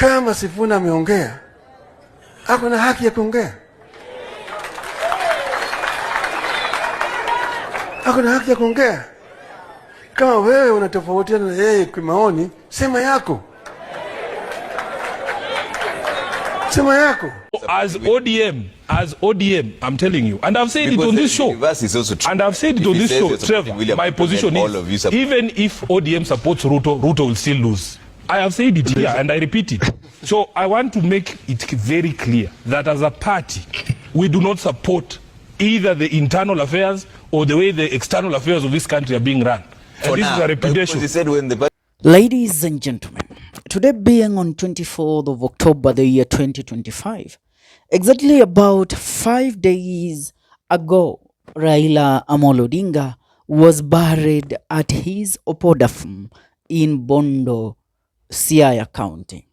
Kama Sifuna ameongea, ako na haki ya kuongea. Ako na haki ya kuongea. Kama wewe unatofautiana na yeye kwa maoni, sema yako. Sema yako. As ODM, I'm telling you, and I've said it on this show, and I've said it on this show, Trevor, my position is, even if ODM supports Ruto will still lose. I have said it here, and I repeat it. So I want to make it very clear that as a party, we do not support either the internal affairs or the way the external affairs of this country are being run. And this is a repudiation. Ladies and gentlemen, today being on 24th of October, the year 2025, exactly about 5 days ago, Raila Amolo Odinga was buried at his OPONDA farm in Bondo, SIAYA County.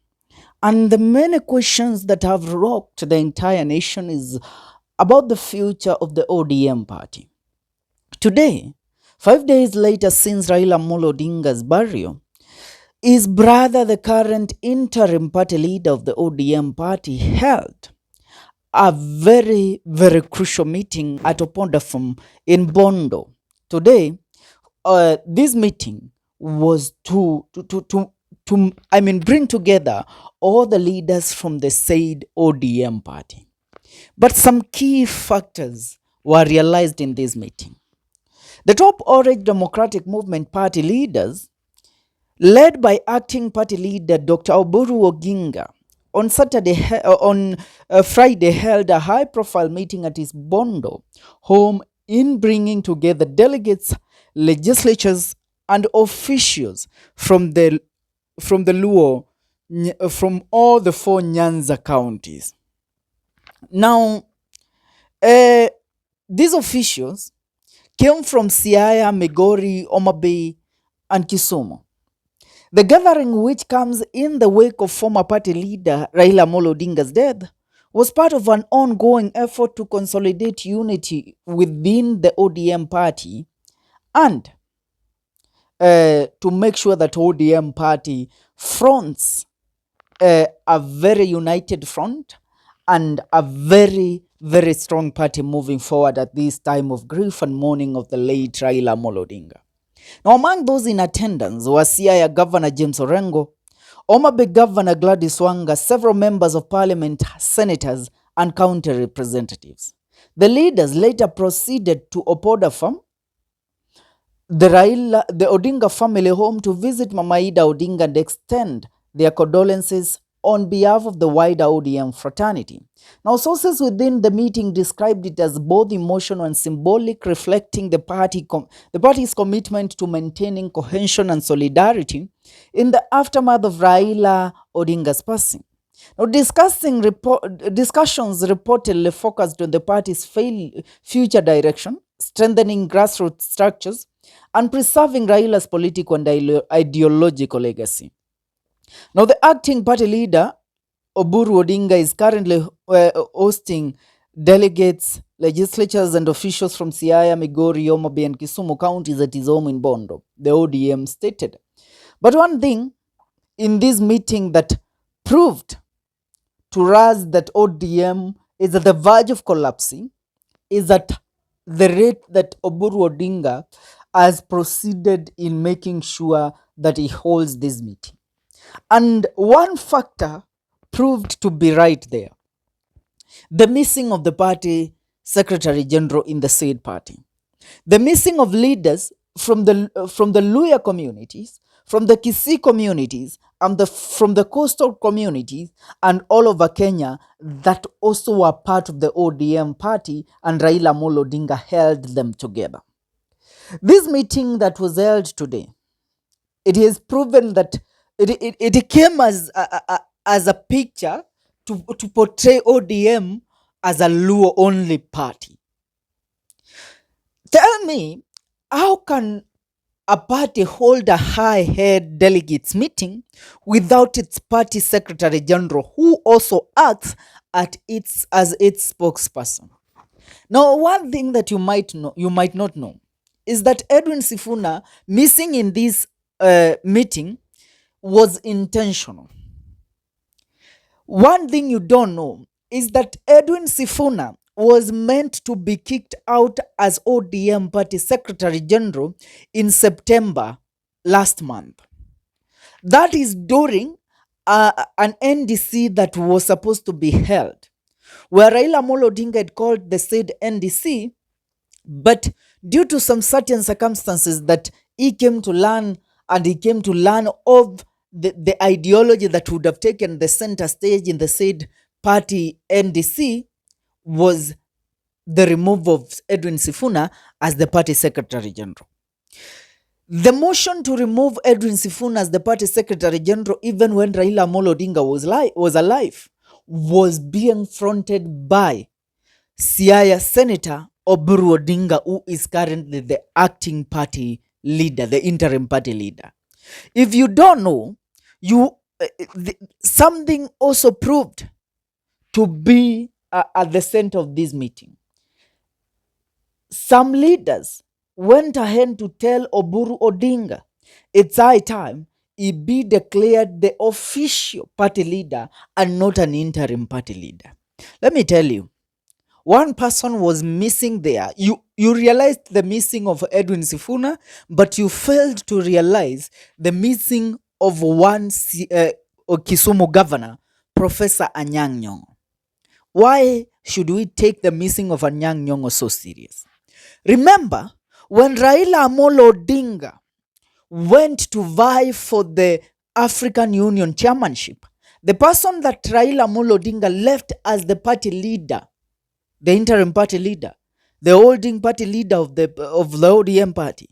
And the many questions that have rocked the entire nation is about the future of the ODM party. Today, 5 days later since Raila Amolo Odinga's burial, his brother, the current interim party leader of the ODM party, held a very, very crucial meeting at OPONDA farm in Bondo. Today, this meeting was to bring together all the leaders from the said ODM party. But some key factors were realized in this meeting. The top Orange Democratic Movement party leaders, led by acting party leader Dr. OBURU Oginga, on Friday held a high-profile meeting at his Bondo home in bringing together delegates, legislatures, and officials from all the 4 Nyanza counties. Now, these officials came from SIAYA, Migori, Homa Bay, and KISUMU. The gathering, which comes in the wake of former party leader Raila Amolo Odinga's death, was part of an ongoing effort to consolidate unity within the ODM party and to make sure that ODM party fronts a very united front and a very, very strong party moving forward at this time of grief and mourning of the late Raila Amolo Odinga. Now, among those in attendance were SIAYA Governor James Orengo, Homa Bay Governor Gladys Wanga, several members of parliament, senators, and county representatives. The leaders later proceeded to OPONDA farm, the Odinga family home, to visit Mama Ida Odinga and extend their condolences on behalf of the wider ODM fraternity. Now, sources within the meeting described it as both emotional and symbolic, reflecting the party's commitment to maintaining cohesion and solidarity in the aftermath of Raila Odinga's passing. Now, discussions reportedly focused on the party's future direction, strengthening grassroots structures, and preserving Raila's political and ideological legacy. Now, the acting party leader, OBURU Odinga, is currently hosting delegates, legislatures, and officials from SIAYA, Migori, Homa Bay, and KISUMU counties at his home in Bondo, the ODM stated. But one thing in this meeting that proved to us that ODM is at the verge of collapsing is that the rate that OBURU Odinga has proceeded in making sure that he holds this meeting. And one factor proved to be right there: the missing of the party secretary general in the said party, the missing of leaders from the Luya communities, from the Kisii communities, and from the coastal communities, and all over Kenya that also were part of the ODM party, and Raila Amolo Odinga held them together. This meeting that was held today, it is proven that it came as a picture to portray ODM as a Luo-only party. Tell me, how can a party hold a high-head delegates meeting without its party secretary general, who also acts as its spokesperson? Now, one thing that you might not know is that EDWIN Sifuna missing in this meeting was intentional. One thing you don't know is that Edwin Sifuna was meant to be kicked out as ODM Party Secretary General in September last month. That is during an NDC that was supposed to be held, where Raila Amolo Odinga had called the said NDC, but due to some certain circumstances that he came to learn, and he came to learn of the ideology that would have taken the center stage in the said party NDC, was the removal of Edwin Sifuna as the party secretary general. The motion to remove Edwin Sifuna as the party secretary general, even when Raila Amolo Odinga was alive, was being fronted by SIAYA Senator OBURU Odinga, who is currently the acting party leader, the interim party leader. If you don't know, something also proved to be at the center of this meeting. Some leaders went ahead to tell OBURU Odinga it's high time he be declared the official party leader and not an interim party leader. Let me tell you, one person was missing there. You realized the missing of Edwin Sifuna, but you failed to realize the missing of one KISUMU governor, Professor Anyang Nyong'o. Why should we take the missing of Anyang Nyong'o so serious? Remember, when Raila Amolo Odinga went to vie for the African Union chairmanship, the person that Raila Amolo Odinga left as the party leader, the interim party leader, the holding party leader of the ODM party,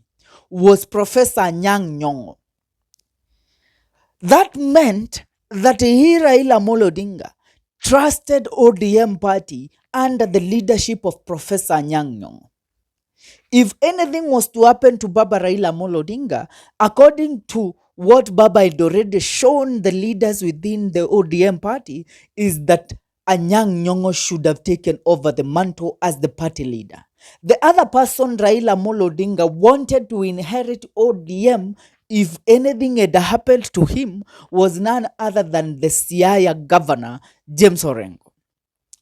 was Professor Anyang Nyong'o. That meant that he, Raila Amolo Odinga, trusted ODM party under the leadership of Professor Anyang Nyong'o. If anything was to happen to Baba Raila Amolo Odinga, according to what Baba had already shown the leaders within the ODM party, is that Anyang Nyong'o should have taken over the mantle as the party leader. The other person, Raila Amolo Odinga, wanted to inherit ODM if anything had happened to him, was none other than the SIAYA governor, James Orengo.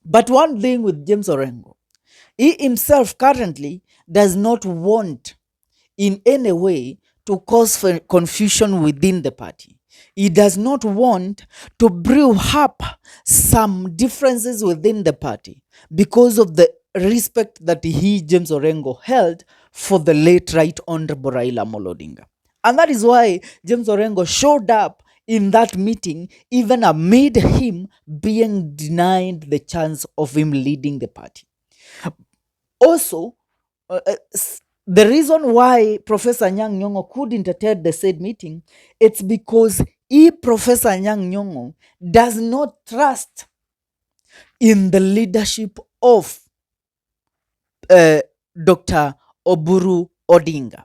But one thing with James Orengo, he himself currently does not want in any way to cause confusion within the party. He does not want to brew up some differences within the party because of the respect that he, James Orengo, held for the late Right Honorable Raila Amolo Odinga. And that is why James Orengo showed up in that meeting, even amid him being denied the chance of him leading the party. Also, the reason why Professor Anyang Nyong'o couldn't attend the said meeting, it's because Professor Anyang Nyong'o does not trust in the leadership of Dr. OBURU Odinga.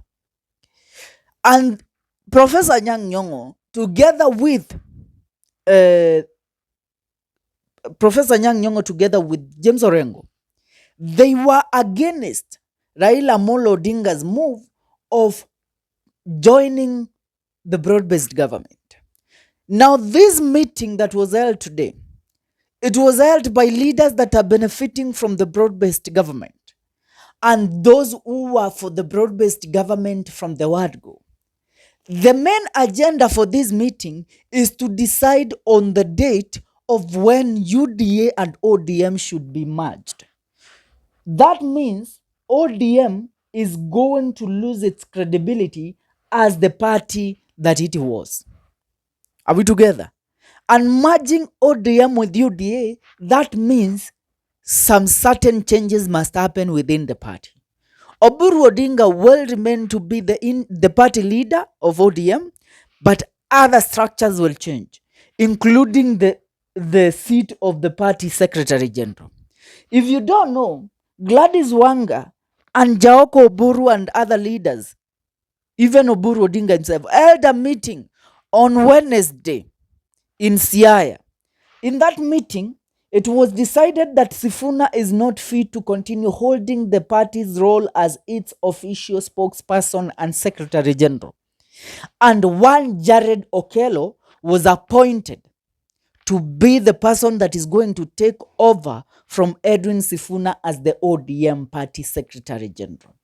And Professor Anyang Nyong'o, together with James Orengo, they were against Raila Amolo Odinga's move of joining the broad-based government. Now, this meeting that was held today, it was held by leaders that are benefiting from the broad-based government and those who are for the broad-based government from the word go. The main agenda for this meeting is to decide on the date of when UDA and ODM should be merged. That means ODM is going to lose its credibility as the party that it was. Are we together? And merging ODM with UDA, that means some certain changes must happen within the party. OBURU Odinga will remain to be the party leader of ODM, but other structures will change, including the seat of the party secretary general. If you don't know, Gladys Wanga and Jaoko OBURU and other leaders, even OBURU Odinga himself, held a meeting on Wednesday in SIAYA. In that meeting, it was decided that Sifuna is not fit to continue holding the party's role as its official spokesperson and secretary general. And one Jared Okello was appointed to be the person that is going to take over from Edwin Sifuna as the ODM Party Secretary General.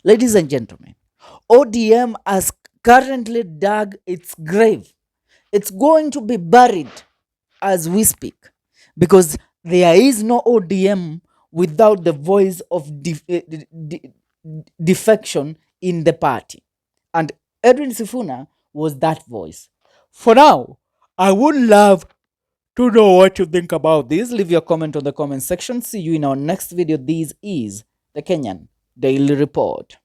Ladies and gentlemen, ODM has currently dug its grave. It's going to be buried as we speak, because there is no ODM without the voice of defection in the party. And Edwin Sifuna was that voice. For now, I would love to know what you think about this. Leave your comment on the comment section. See you in our next video. This is the Kenyan Daily Report.